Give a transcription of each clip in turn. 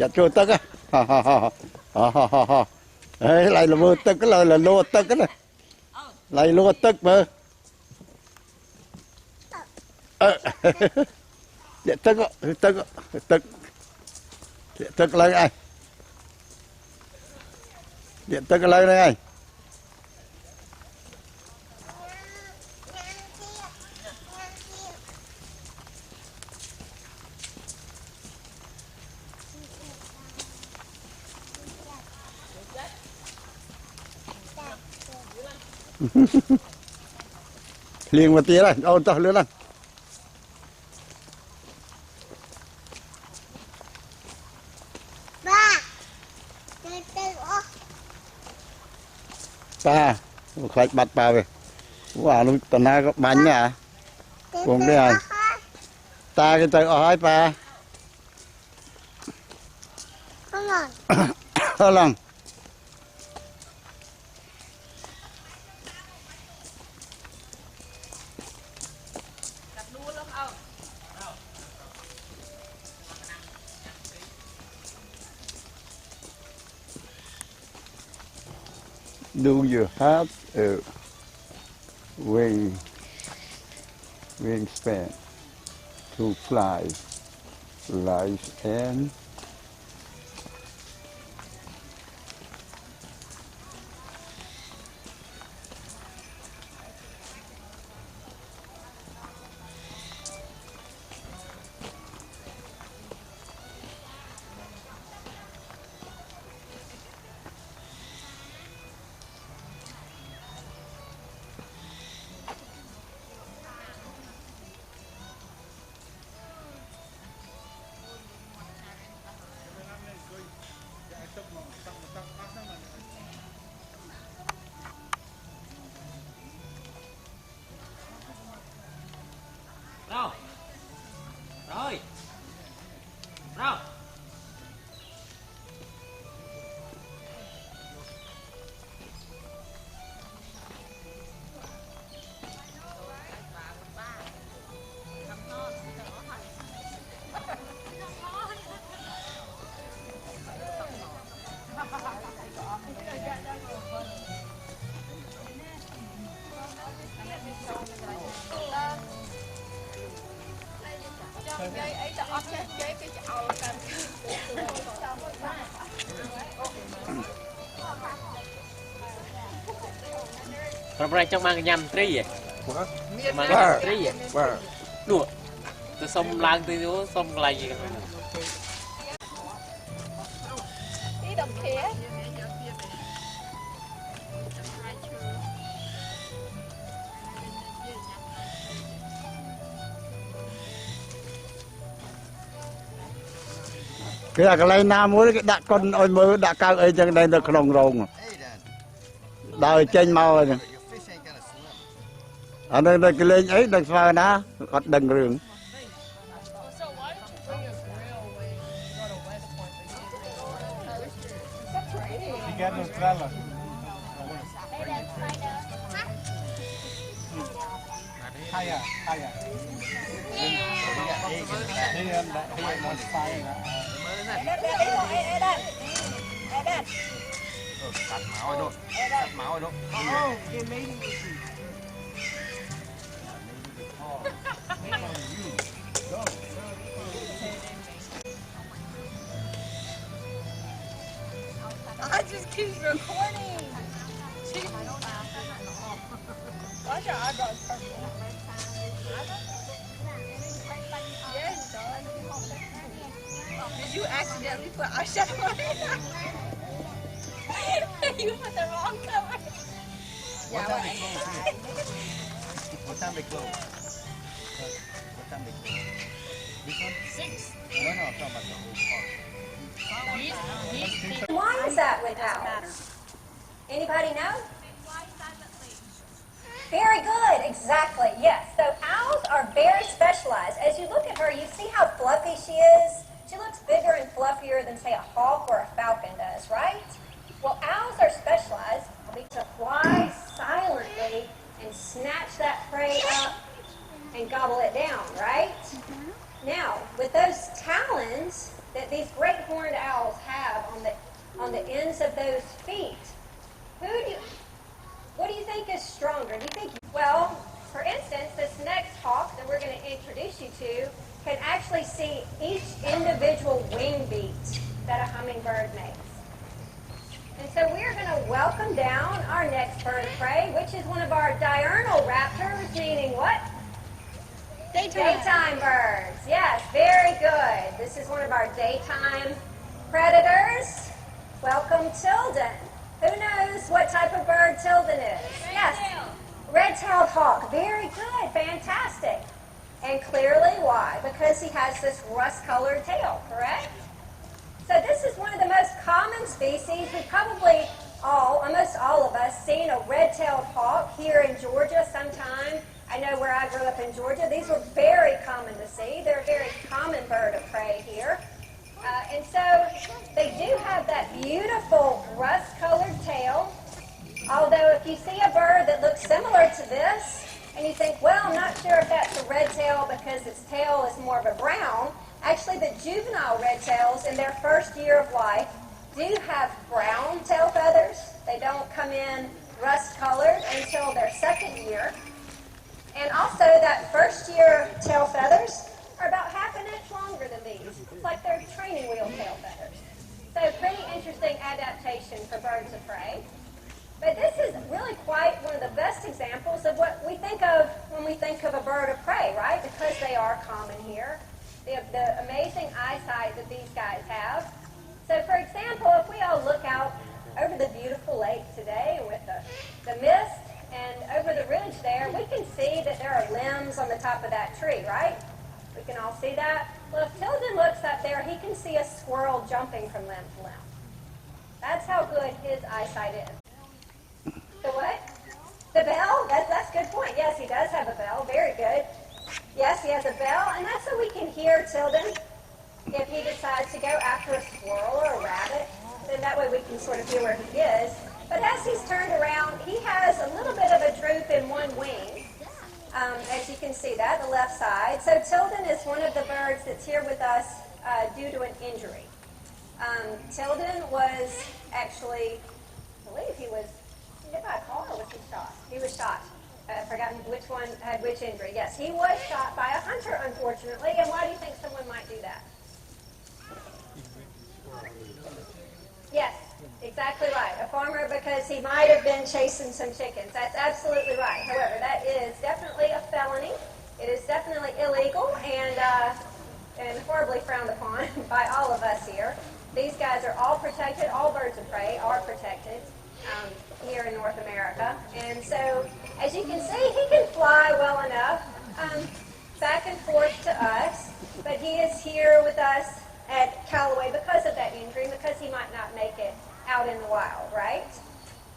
Dạ chua tức á. Đấy, lại là mưa tức, cái lời là lúa tức cái này. Lại lúa tức mà. Dạ tức á, tức á, tức. Dạ tức lên ai. Dạ tức lên đây ai. Liền một tí này, ôn to lưỡi lên. Ba, khách bắt ba về. Wow, nó tuần nay có bánh à? Cùng đây này. Ta cái tay ở hai ba. Không lần. Do you have a wingspan to fly like an Đâu? Rồi. Đâu? Còn đây trong mang nhầm trí vậy? Mang nhầm trí vậy? Đùa. Từ sông lang từ đó sông lại gì không? Đi đồng khía. cái là cái này nam muốn cái đặt con ôi mưa đặt cao ấy chân đây được lòng rồng đời trên màu rồi ở đây cái lên ấy đừng phơi ná có đừng rừng Cắt máu rồi đó. Cắt máu rồi đó. I just keep recording. Why's your eyebrows purple? Yes, darling. Did you accidentally put eyeshadow on it? You put the wrong color. What time they close? What time they close? What time they close? This one? 6. No, I'm talking about the whole park. Why is that with owls? Anybody know? Very good, exactly, yes. So owls are very specialized. As you look at her, you see how fluffy she is? She looks bigger and fluffier than, say, a hawk or a falcon does, right? Well, owls are specialized to fly silently and snatch that prey up and gobble it down, right? Now, with those talons that these great horned owls have on the ends of those feet? What do you think is stronger? Do you think? Well, for instance, this next hawk that we're going to introduce you to can actually see each individual wing beat that a hummingbird makes. And so we are going to welcome down our next bird of prey, which is one of our diurnal raptors, meaning what? Daytime birds. Yes, very good. This is one of our daytime predators. Welcome, Tilden. Who knows what type of bird Tilden is? Yes. Red-tailed hawk. Very good. Fantastic. And clearly why? Because he has this rust-colored tail, correct? So this is one of the most common species. We've probably almost all of us, seen a red-tailed hawk here in Georgia sometime. I know where I grew up in Georgia. These were very common to see. They're a very common bird of prey here. And so they do have that beautiful rust-colored tail. Although if you see a bird that looks similar to this, and you think, well, I'm not sure if that's a red tail because its tail is more of a brown, actually the juvenile red tails in their first year of life do have brown tail feathers. They don't come in rust-colored until their second year. And also that first year tail feathers are about half an inch longer than these. It's like they're training wheel tail feathers. So pretty interesting adaptation for birds of prey. But this is really quite one of the best examples of what we think of when we think of a bird of prey, right? Because they are common here. They have the amazing eyesight that these guys have. So for example, if we all look out over the beautiful lake today with the mist and over the ridge there, we can see that there are limbs on the top of that tree, right? We can all see that. Well, if Tilden looks up there, he can see a squirrel jumping from limb to limb. That's how good his eyesight is. The what? The bell? That's a good point. Yes, he does have a bell. Very good. Yes, he has a bell, and that's so we can hear Tilden if he decides to go after a squirrel or a rabbit. Then that way we can sort of hear where he is. But as he's turned around, he has a little bit of a droop in one wing. As you can see that, the left side. So Tilden is one of the birds that's here with us due to an injury. Tilden was actually, I believe he was hit by a car or was he shot? He was shot. I've forgotten which one had which injury. Yes, he was shot by a hunter, unfortunately. And why do you think someone might do that? Yes, exactly right. A farmer, because he might have been chasing some chickens. That's absolutely right. However, that is definitely a felony. It is definitely illegal and horribly frowned upon by all of us here. These guys are all protected. All birds of prey are protected here in North America. And so, as you can see, he can fly well enough back and forth to us. But he is here with us at Callaway because of that injury, because he might not make it out in the wild, right?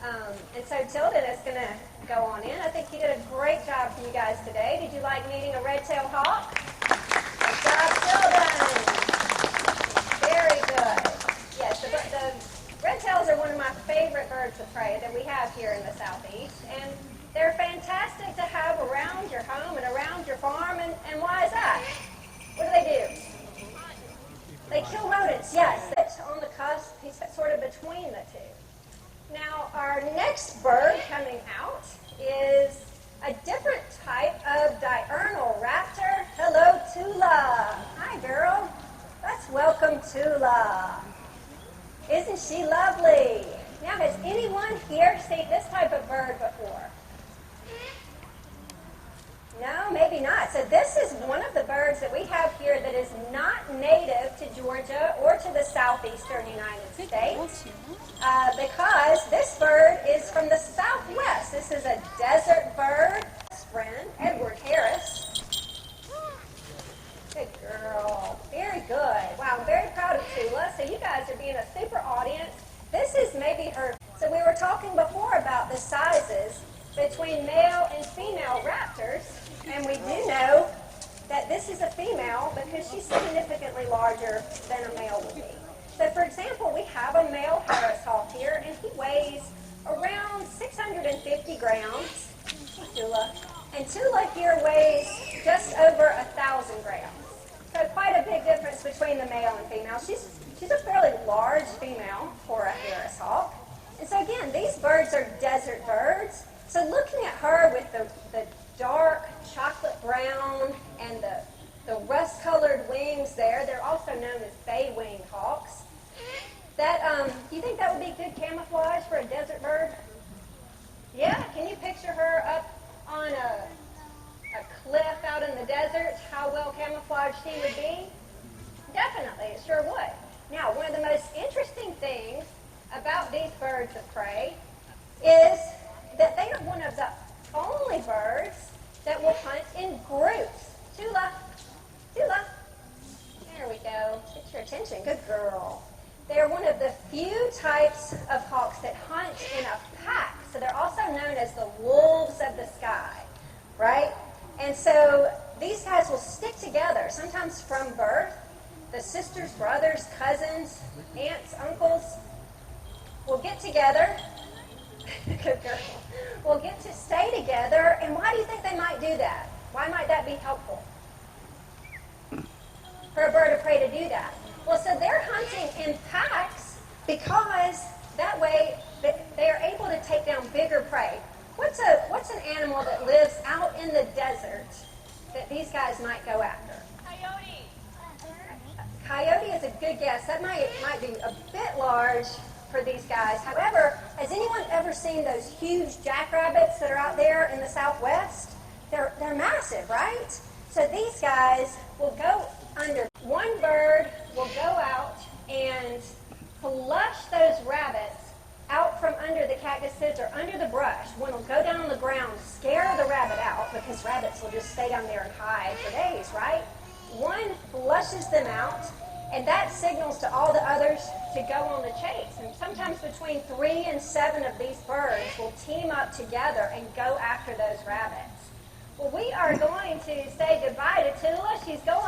And so Tilden is going to go on in. I think he did a great job for you guys today. Did you like meeting a red-tailed hawk? Good job, Tilden. Very good. Yes, the red-tails are one of my favorite birds of prey that we have here in the Southeast. And they're fantastic to have around your home and around your farm. And why is that? What do? They kill rodents, yes. It's on the cusp. He's sort of between the two. Now, our next bird coming out is a different type of diurnal raptor. Hello, Tula. Hi, girl. Let's welcome Tula. Isn't she lovely? Now, has anyone here seen this type of bird before? No, maybe not. So this is one of the birds that we have here that is not native to Georgia or to the southeastern United States because this bird is from the southwest. This is a desert bird. His friend, Edward Harris. Good girl. Very good. Wow, I'm very proud of Tula. So you guys are being a super audience. This is maybe her. So we were talking before about the sizes between male and female raptors. And we do know that this is a female because she's significantly larger than a male would be. So, for example, we have a male Harris hawk here, and he weighs around 650 grams. Tula. And Tula here weighs just over 1,000 grams. So quite a big difference between the male and female. She's a large female for a Harris hawk. And so again, these birds are desert birds. So looking at her with the dark chocolate brown and the rust-colored wings there, they're also known as bay-winged hawks. That, do you think that would be good camouflage for a desert bird? Yeah, can you picture her up on a cliff out in the desert, how well camouflaged she would be? Definitely, it sure would. Now, one of the most interesting things about these birds of prey is that they are one of the only birds that will hunt in groups. Tula, Tula. There we go. Get your attention. Good girl. They are one of the few types of hawks that hunt in a pack. So they're also known as the wolves of the sky, right? And so these guys will stick together, sometimes from birth. The sisters, brothers, cousins, aunts, uncles will get together. Good girl. Will get to stay together. And why do you think they might do that? Why might that be helpful for a bird of prey to do that? Well, so they're hunting in packs because that way they are able to take down bigger prey. What's an animal that lives out in the desert that these guys might go after? Coyote. Coyote is a good guess. That might be a bit large for these guys. However, has anyone ever seen those huge jackrabbits that are out there in the Southwest? They're massive, right? So these guys will go under. One bird will go out and flush those rabbits out from under the cactuses or under the brush. One will go down on the ground, scare the rabbit out, because rabbits will just stay down there and hide for days, right? One flushes them out, and that signals to all the others to go on the chase. And sometimes between 3 and 7 of these birds will team up together and go after those rabbits. Well, we are going to say goodbye to Tula. She's going